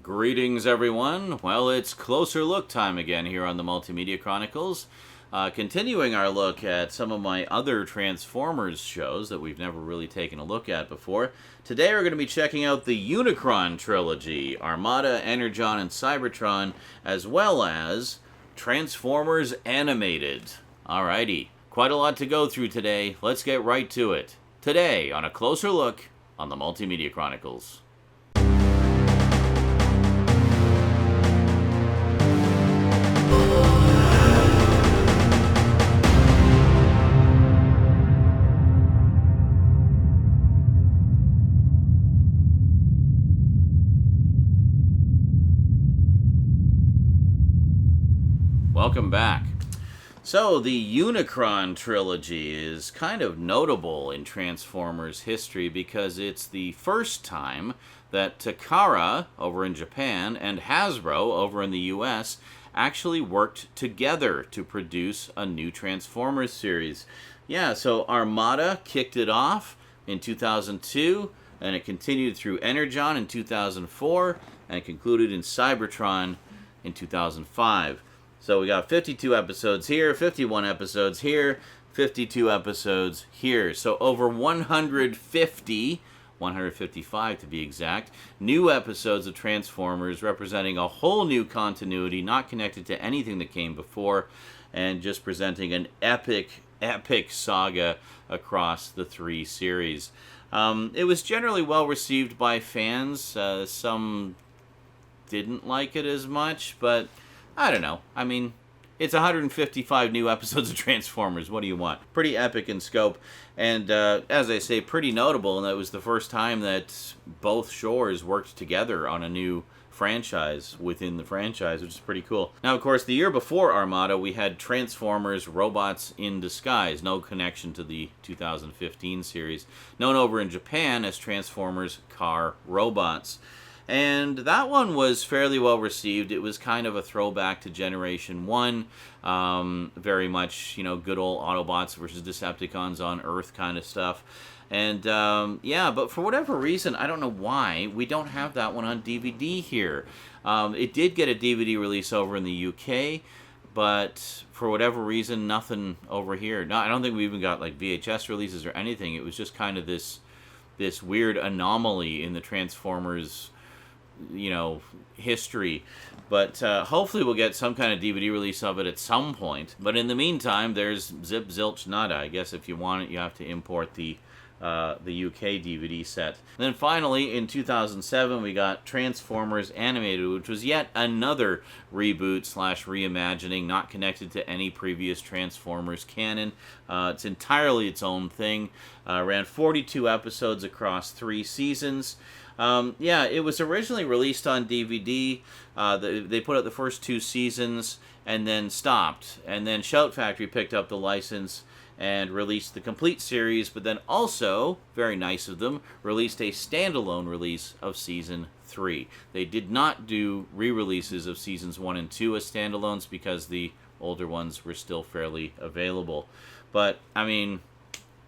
Greetings, everyone. Well, it's closer look time again here on the Multimedia Chronicles. Continuing our look at some of my other Transformers shows that we've never really taken a look at before. Today we're going to be checking out the Unicron Trilogy, Armada, Energon, and Cybertron, as well as Transformers Animated. Alrighty, quite a lot to go through today. Let's get right to it. Today on a closer look on the Multimedia Chronicles. Welcome back. So, the Unicron Trilogy is kind of notable in Transformers history because it's the first time that Takara over in Japan and Hasbro over in the US actually worked together to produce a new Transformers series. Yeah, so Armada kicked it off in 2002, and it continued through Energon in 2004, and concluded in Cybertron in 2005. So we got 52 episodes here, 51 episodes here, 52 episodes here. So over 155 to be exact, new episodes of Transformers representing a whole new continuity, not connected to anything that came before, and just presenting an epic saga across the three series. It was generally well received by fans. Some didn't like it as much, but I don't know. I mean, it's 155 new episodes of Transformers. What do you want? Pretty epic in scope. And, as I say, pretty notable. And that was the first time that both shores worked together on a new franchise within the franchise, which is pretty cool. Now, of course, the year before Armada, we had Transformers Robots in Disguise. No connection to the 2015 series. Known over in Japan as Transformers Car Robots. And that one was fairly well received. It was kind of a throwback to Generation 1. Very much, good old Autobots versus Decepticons on Earth kind of stuff. And, yeah, but for whatever reason, I don't know why, we don't have that one on DVD here. It did get a DVD release over in the UK, but for whatever reason, nothing over here. No, I don't think we even got, VHS releases or anything. It was just kind of this weird anomaly in the Transformers history, but hopefully we'll get some kind of DVD release of it at some point. But in the meantime, there's zip zilch nada. I guess if you want it, you have to import the UK DVD set. And then finally, in 2007, we got Transformers Animated, which was yet another reboot/reimagining, not connected to any previous Transformers canon. It's entirely its own thing. Ran 42 episodes across 3 seasons. Yeah, it was originally released on DVD. They put out the first 2 seasons and then stopped. And then Shout Factory picked up the license and released the complete series, but then also, very nice of them, released a standalone release of Season 3. They did not do re-releases of Seasons 1 and 2 as standalones because the older ones were still fairly available. But, I mean,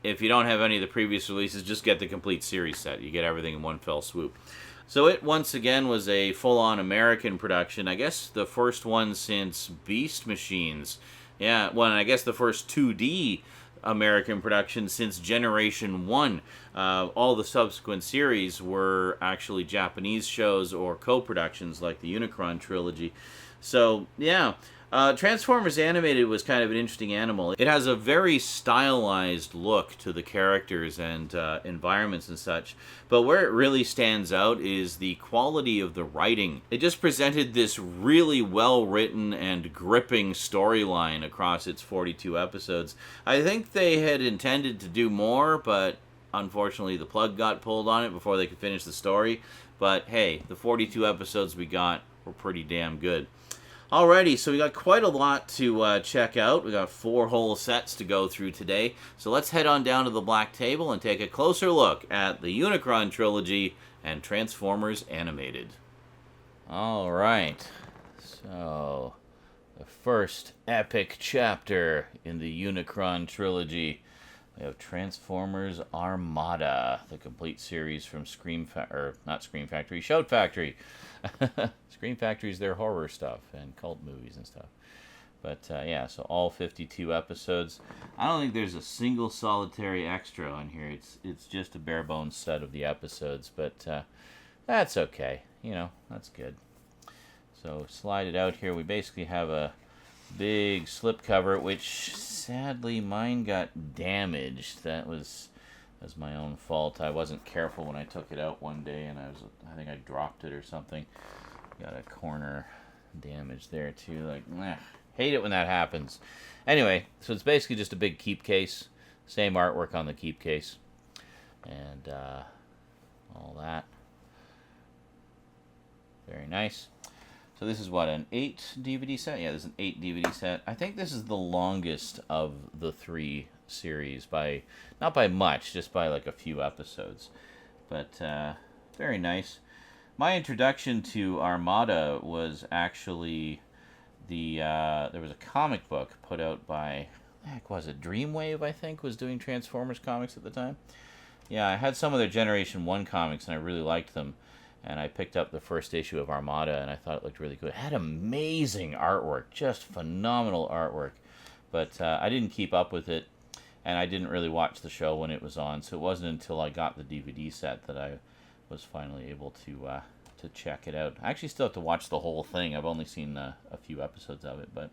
if you don't have any of the previous releases, just get the complete series set. You get everything in one fell swoop. So it, once again, was a full-on American production. I guess the first one since Beast Machines. Yeah, well, and I guess the first 2D American production since Generation 1. All the subsequent series were actually Japanese shows or co-productions like the Unicron Trilogy. So, yeah. Transformers Animated was kind of an interesting animal. It has a very stylized look to the characters and environments and such, but where it really stands out is the quality of the writing. It just presented this really well-written and gripping storyline across its 42 episodes. I think they had intended to do more, but unfortunately the plug got pulled on it before they could finish the story. But hey, the 42 episodes we got were pretty damn good. Alrighty, so we got quite a lot to check out. We got 4 whole sets to go through today. So let's head on down to the black table and take a closer look at the Unicron Trilogy and Transformers Animated. Alright, so the first epic chapter in the Unicron Trilogy. We have Transformers Armada, the complete series from not Scream Factory, Shout Factory. Scream Factory's their horror stuff and cult movies and stuff. But yeah, so all 52 episodes. I don't think there's a single solitary extra on here. It's just a bare bones set of the episodes, but that's okay. You know, that's good. So slide it out here. We basically have a big slipcover, which sadly mine got damaged. That was my own fault. I wasn't careful when I took it out one day, and I think I dropped it or something. Got a corner damage there too. Like, hate it when that happens. Anyway, so it's basically just a big keep case. Same artwork on the keep case, and all that. Very nice. So this is what, an 8 DVD set? Yeah, this is an 8 DVD set. I think this is the longest of the 3 series by, not by much, just by like a few episodes. But very nice. My introduction to Armada was actually there was a comic book put out by, heck was it, Dreamwave, I think, was doing Transformers comics at the time. Yeah, I had some of their Generation 1 comics and I really liked them. And I picked up the first issue of Armada, and I thought it looked really good. It had amazing artwork, just phenomenal artwork. But I didn't keep up with it, and I didn't really watch the show when it was on. So it wasn't until I got the DVD set that I was finally able to check it out. I actually still have to watch the whole thing. I've only seen a few episodes of it, but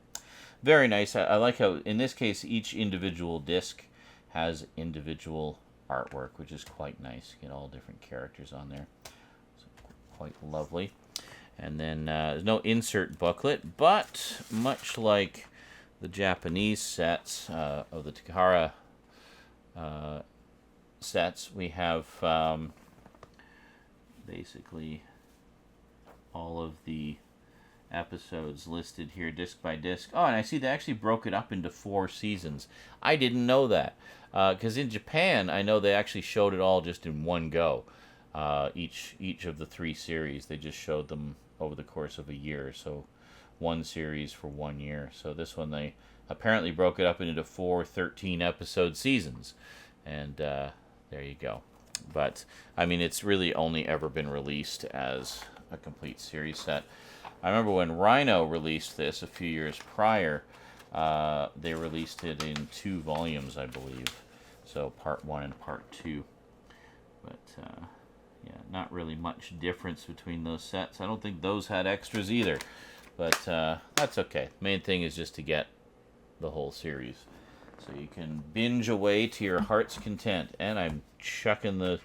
very nice. I like how, in this case, each individual disc has individual artwork, which is quite nice. You get all different characters on there. Quite lovely. And then there's no insert booklet, but much like the Japanese sets of the Takara sets, we have basically all of the episodes listed here disc by disc. Oh, and I see they actually broke it up into 4 seasons. I didn't know that, because in Japan I know they actually showed it all just in one go. Each of the 3 series, they just showed them over the course of a year, so 1 series for 1 year. So this one, they apparently broke it up into 4 13-episode seasons, and there you go. But I mean, it's really only ever been released as a complete series set. I remember when Rhino released this a few years prior, they released it in 2 volumes, I believe, so part 1 and part 2. But yeah, not really much difference between those sets. I don't think those had extras either, but that's okay. Main thing is just to get the whole series, so you can binge away to your heart's content. And I'm chucking the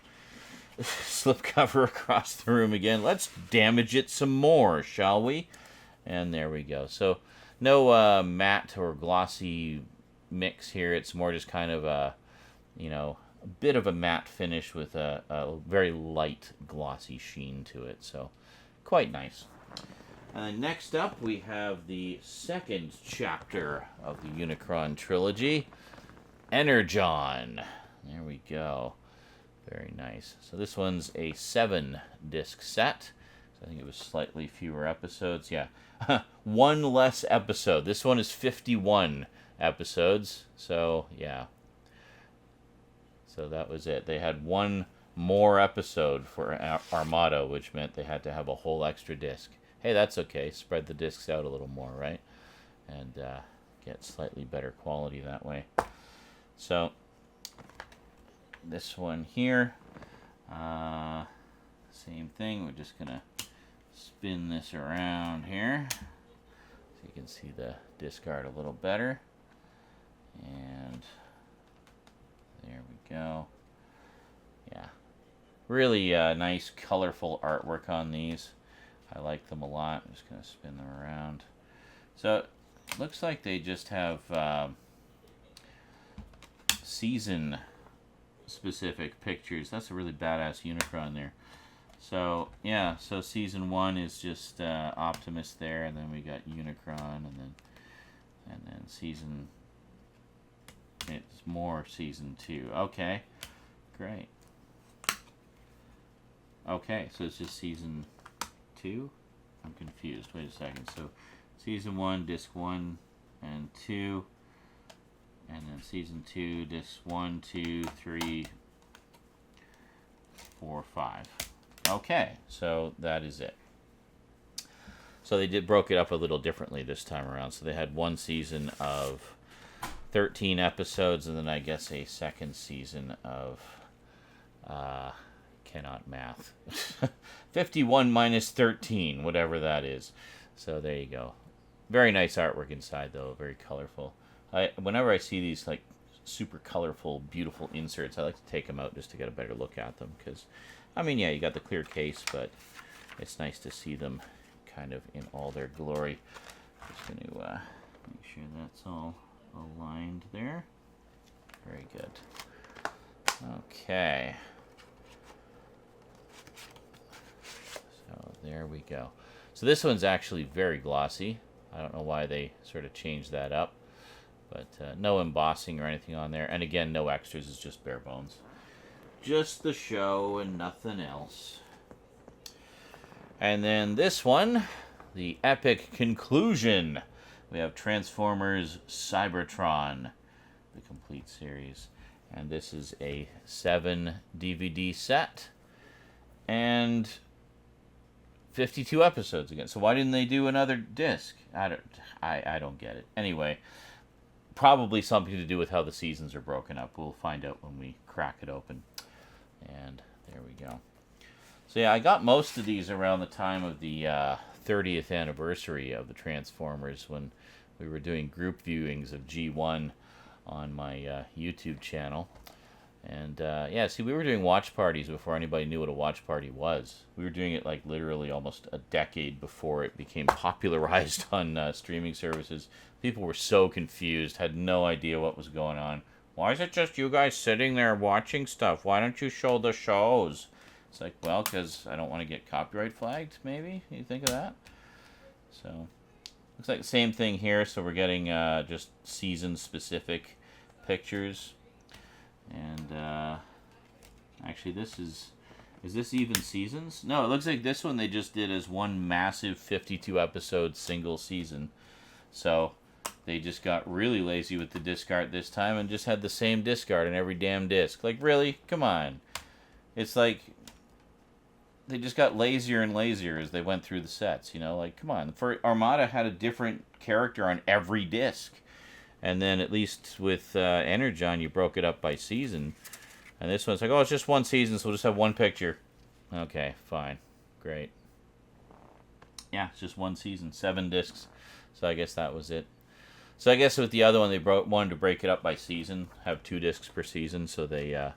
slipcover across the room again. Let's damage it some more, shall we? And there we go. So no matte or glossy mix here. It's more just kind of a, you know, a bit of a matte finish with a very light glossy sheen to it, so quite nice. Next up we have the second chapter of the Unicron Trilogy, Energon. There we go. Very nice. So this one's a 7-disc set. So I think it was slightly fewer episodes. Yeah, 1 less episode. This one is 51 episodes, so yeah. So that was it. They had 1 more episode for Armada, which meant they had to have a whole extra disc. Hey, that's okay. Spread the discs out a little more, right? And get slightly better quality that way. So this one here, same thing. We're just going to spin this around here so you can see the disc art a little better. And there we go. Yeah, really nice, colorful artwork on these. I like them a lot. I'm just going to spin them around. So it looks like they just have season-specific pictures. That's a really badass Unicron there. So yeah, so season 1 is just Optimus there, and then we got Unicron, and then season. It's more season 2. Okay, great. Okay, so it's just season 2? I'm confused. Wait a second. So season 1, disc 1 and 2. And then season 2, disc 1, 2, 3, 4, 5. Okay, so that is it. So they broke it up a little differently this time around. So they had one season of 13 episodes, and then I guess a second season of cannot math 51 minus 13, whatever that is. So there you go. Very nice artwork inside, though. Very colorful. Whenever I see these like super colorful, beautiful inserts, I like to take them out just to get a better look at them. Because, I mean, yeah, you got the clear case, but it's nice to see them kind of in all their glory. Just going to make sure that's all aligned there. Very good. Okay. So there we go. So this one's actually very glossy. I don't know why they sort of changed that up. But no embossing or anything on there. And again, no extras. It's just bare bones. Just the show and nothing else. And then this one, the epic conclusion. We have Transformers Cybertron, the complete series. And this is a 7 DVD set. And 52 episodes again. So why didn't they do another disc? I don't get it. Anyway, probably something to do with how the seasons are broken up. We'll find out when we crack it open. And there we go. So yeah, I got most of these around the time of the 30th anniversary of the Transformers, when we were doing group viewings of G1 on my YouTube channel. And yeah, see, we were doing watch parties before anybody knew what a watch party was. We were doing it like literally almost a decade before it became popularized on streaming services. People were so confused, had no idea what was going on. Why is it just you guys sitting there watching stuff? Why don't you show the shows? It's like, well, because I don't want to get copyright flagged, maybe? You think of that? So, looks like the same thing here. So we're getting just season-specific pictures. And actually, this is this even seasons? No, it looks like this one they just did as one massive 52-episode single season. So they just got really lazy with the disc art this time and just had the same disc art in every damn disc. Like, really? Come on. It's like they just got lazier and lazier as they went through the sets, you know? Like, come on. For Armada had a different character on every disc. And then at least with Energon, you broke it up by season. And this one's like, oh, it's just one season, so we'll just have one picture. Okay, fine. Great. Yeah, it's just one season, 7 discs. So I guess that was it. So I guess with the other one, they wanted to break it up by season, have 2 discs per season, so they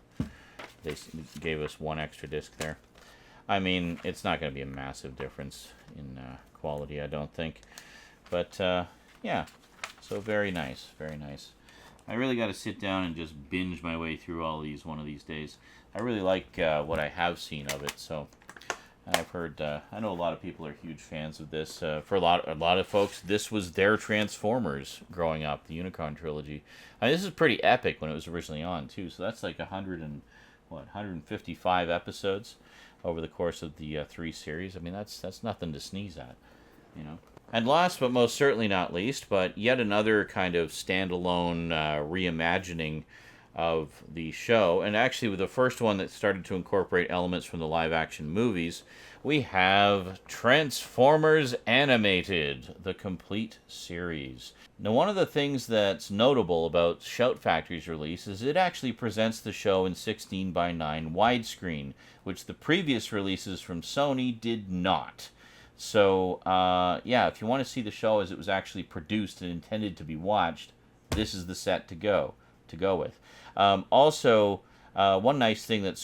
gave us 1 extra disc there. I mean, it's not going to be a massive difference in quality, I don't think. But, yeah. So very nice, very nice. I really got to sit down and just binge my way through all these one of these days. I really like what I have seen of it. So I've heard, I know a lot of people are huge fans of this. For a lot of folks, this was their Transformers growing up, the Unicron Trilogy. I mean, this is pretty epic when it was originally on too. So that's like 155 episodes over the course of the 3 series. I mean, that's nothing to sneeze at, you know. And last but most certainly not least, but yet another kind of standalone reimagining of the show, and actually with the first one that started to incorporate elements from the live-action movies, we have Transformers Animated, the complete series. Now, one of the things that's notable about Shout Factory's release is it actually presents the show in 16:9 widescreen, which the previous releases from Sony did not. So, yeah, if you want to see the show as it was actually produced and intended to be watched, this is the set to go with. Also, one nice thing that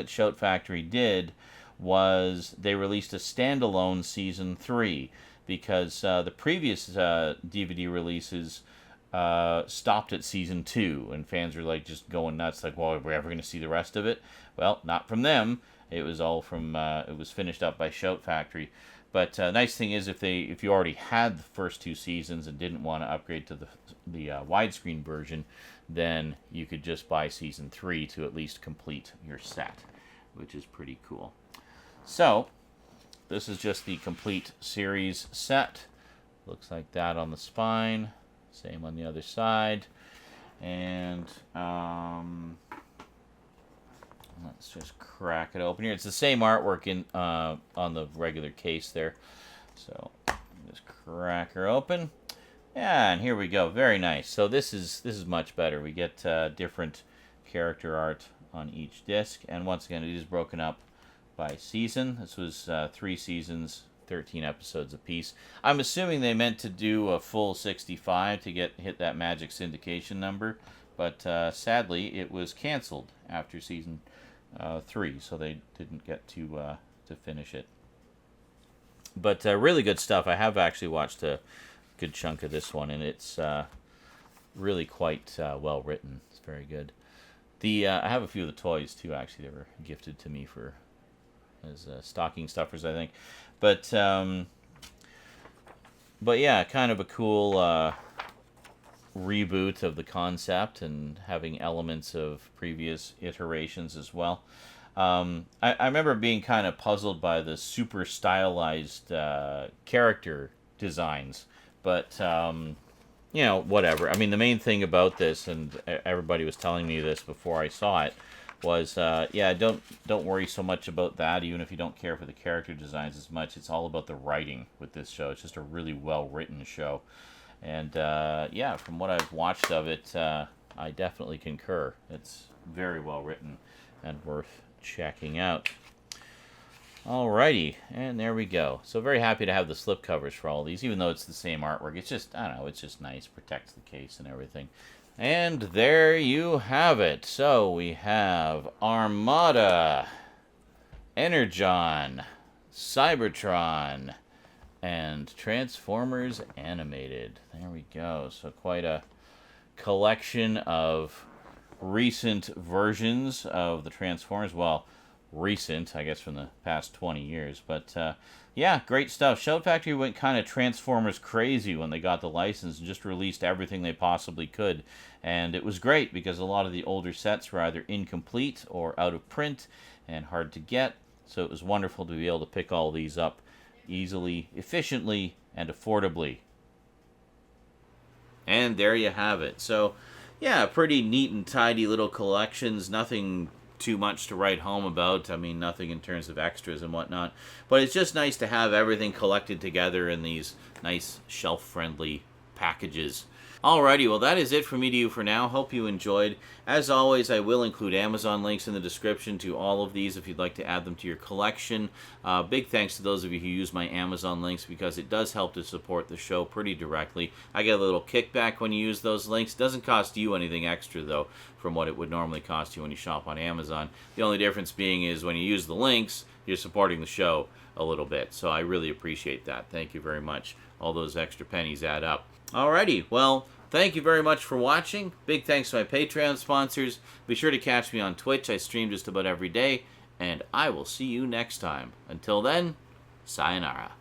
Shout Factory did was they released a standalone season 3, because the previous DVD releases stopped at season 2, and fans were like just going nuts, like, well, are we ever going to see the rest of it? Well, not from them. It was all from it was finished up by Shout Factory. But nice thing is, if you already had the first 2 seasons and didn't want to upgrade to the widescreen version, then you could just buy season 3 to at least complete your set, which is pretty cool. So this is just the complete series set. Looks like that on the spine. Same on the other side. And let's just crack it open here. It's the same artwork in on the regular case there. So just crack her open. Yeah, and here we go. Very nice. So this is much better. We get different character art on each disc, and once again, it is broken up by season. This was 3 seasons, 13 episodes apiece. I'm assuming they meant to do a full 65 to hit that magic syndication number, but sadly, it was canceled after season 3, so they didn't get to finish it. But really good stuff. I have actually watched a good chunk of this one, and it's really quite well written. It's very good. I have a few of the toys too. Actually, they were gifted to me as stocking stuffers, I think. But yeah, kind of a cool reboot of the concept and having elements of previous iterations as well. I remember being kind of puzzled by the super stylized character designs, but you know, whatever. I mean, the main thing about this, and everybody was telling me this before I saw it, was yeah, don't worry so much about that. Even if you don't care for the character designs as much, it's all about the writing with this show. It's just a really well written show, and yeah, from what I've watched of it, I definitely concur. It's very well written and worth checking out. Alrighty, and there we go. So very happy to have the slipcovers for all these, even though it's the same artwork. It's just, I don't know, it's just nice, protects the case and everything. And there you have it. So we have Armada, Energon, Cybertron, and Transformers Animated. There we go. So quite a collection of recent versions of the Transformers. Well, recent, I guess, from the past 20 years. But yeah, great stuff. Shout Factory went kind of Transformers crazy when they got the license and just released everything they possibly could. And it was great because a lot of the older sets were either incomplete or out of print and hard to get. So it was wonderful to be able to pick all these up easily, efficiently, and affordably. And there you have it. So yeah, pretty neat and tidy little collections. Nothing too much to write home about. I mean, nothing in terms of extras and whatnot. But it's just nice to have everything collected together in these nice shelf-friendly packages. Alrighty, well that is it from me to you for now. Hope you enjoyed. As always, I will include Amazon links in the description to all of these if you'd like to add them to your collection. Big thanks to those of you who use my Amazon links because it does help to support the show pretty directly. I get a little kickback when you use those links. It doesn't cost you anything extra though from what it would normally cost you when you shop on Amazon. The only difference being is when you use the links, you're supporting the show a little bit. So I really appreciate that. Thank you very much. All those extra pennies add up. Alrighty, well, thank you very much for watching. Big thanks to my Patreon sponsors. Be sure to catch me on Twitch. I stream just about every day. And I will see you next time. Until then, sayonara.